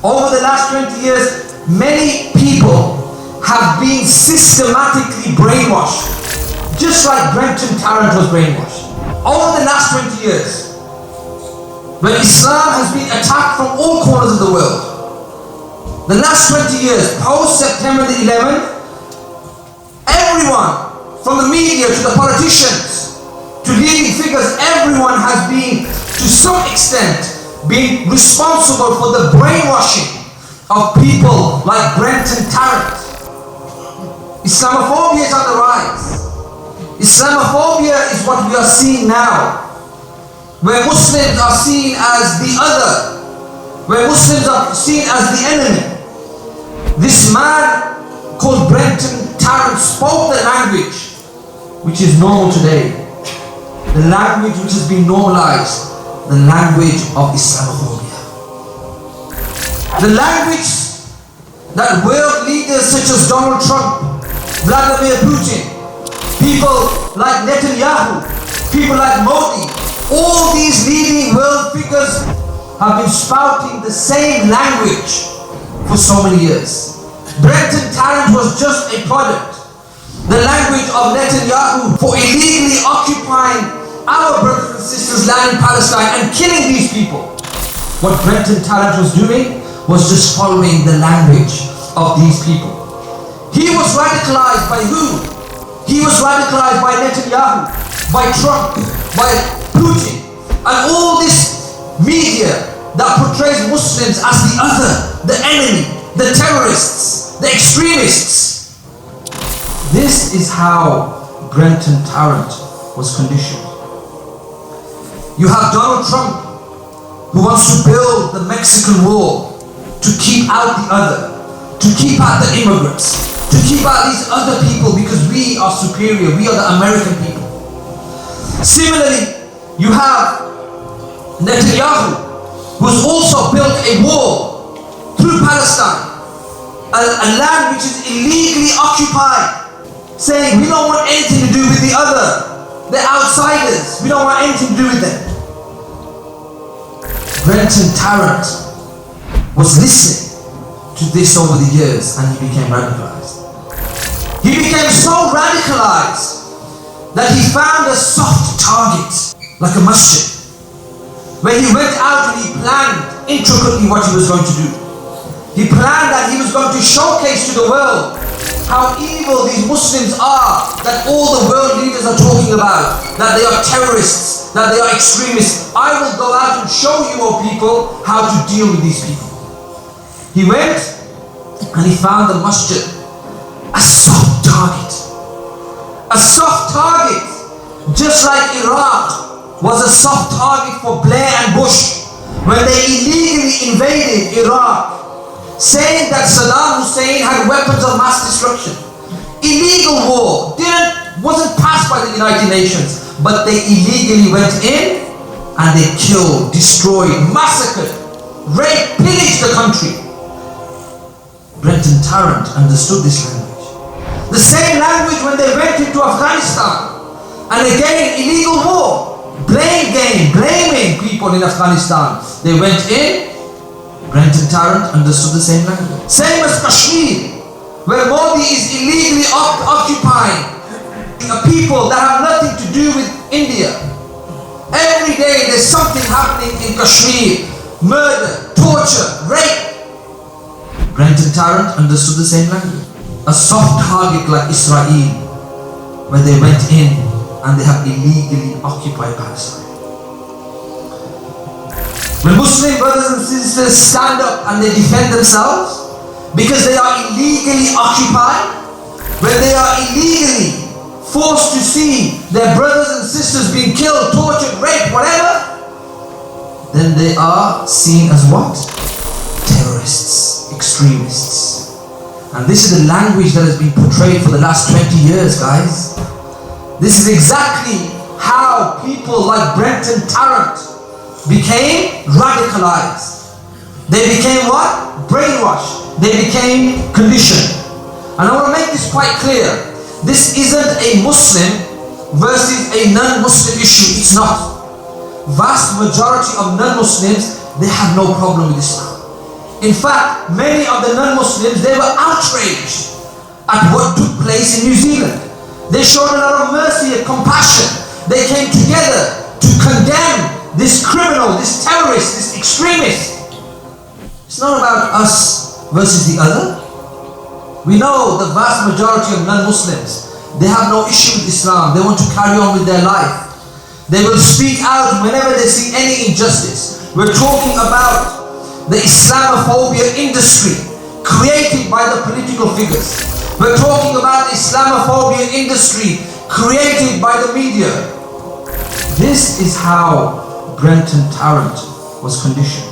Over the last 20 years, many people have been systematically brainwashed, just like Brenton Tarrant was brainwashed. Over the last 20 years, when Islam has been attacked from all corners of the world, the last 20 years, post-September the 11th, everyone, from the media to the politicians, to leading figures, everyone has been, to some extent, been responsible for the brainwashing of people like Brenton Tarrant. Islamophobia is on the rise. Islamophobia is what we are seeing now, where Muslims are seen as the other, where Muslims are seen as the enemy. This man called Brenton Tarrant spoke the language which is normal today, the language which has been normalized, the language of Islamophobia. The language that world leaders such as Donald Trump, Vladimir Putin, people like Netanyahu, people like Modi, all these leading world figures have been spouting the same language for so many years. Brenton Tarrant was just a product. The language of Netanyahu for illegally occupying our brothers and sisters' land in Palestine and killing these people. What Brenton Tarrant was doing was just following the language of these people. He was radicalized by who? He was radicalized by Netanyahu, by Trump, by Putin, and all this media that portrays Muslims as the other, the enemy, the terrorists, the extremists. This is how Brenton Tarrant was conditioned. You have Donald Trump, who wants to build the Mexican wall to keep out the other, to keep out the immigrants, to keep out these other people because we are superior, we are the American people. Similarly, you have Netanyahu, who's also built a wall through Palestine, a land which is illegally occupied, saying we don't want anything to do with the other. They're outsiders. We don't want anything to do with them. Brenton Tarrant was listening to this over the years and he became radicalized. He became so radicalized that he found a soft target, like a masjid, where he went out and he planned intricately what he was going to do. He planned that he was going to showcase to the world how evil these Muslims are, that all the world leaders are talking about, that they are terrorists, that they are extremists. I will go out and show you, O people, how to deal with these people. He went and he found the masjid, a soft target. A soft target, just like Iraq was a soft target for Blair and Bush when they illegally invaded Iraq, saying that Saddam Hussein had weapons of mass destruction. Illegal war, wasn't passed by the United Nations, but they illegally went in and they killed, destroyed, massacred, raped, pillaged the country. Brenton Tarrant understood this language. The same language when they went into Afghanistan, and again illegal war, blame game, blaming people in Afghanistan. They went in. Brenton Tarrant understood the same language. Same as Kashmir, where Modi is illegally occupying a people that have nothing to do with India. Every day there's something happening in Kashmir. Murder, torture, rape. Brenton Tarrant understood the same language. A soft target like Israel, where they went in and they have illegally occupied Palestine. When Muslim brothers and sisters stand up and they defend themselves because they are illegally occupied, when they are illegally forced to see their brothers and sisters being killed, tortured, raped, whatever, then they are seen as what? Terrorists, extremists. And this is the language that has been portrayed for the last 20 years, guys. This is exactly how people like Brenton Tarrant became radicalized. They became what? Brainwashed. They became conditioned. And I want to make this quite clear. This isn't a Muslim versus a non-Muslim issue. It's not. Vast majority of non-Muslims, they have no problem with Islam. In fact, many of the non-Muslims, they were outraged at what took place in New Zealand. They showed a lot of mercy and compassion. They came together to condemn this criminal, this terrorist, this extremist. It's not about us versus the other. We know the vast majority of non-Muslims, they have no issue with Islam. They want to carry on with their life. They will speak out whenever they see any injustice. We're talking about the Islamophobia industry created by the political figures. We're talking about the Islamophobia industry created by the media. This is how Brenton Tarrant was conditioned.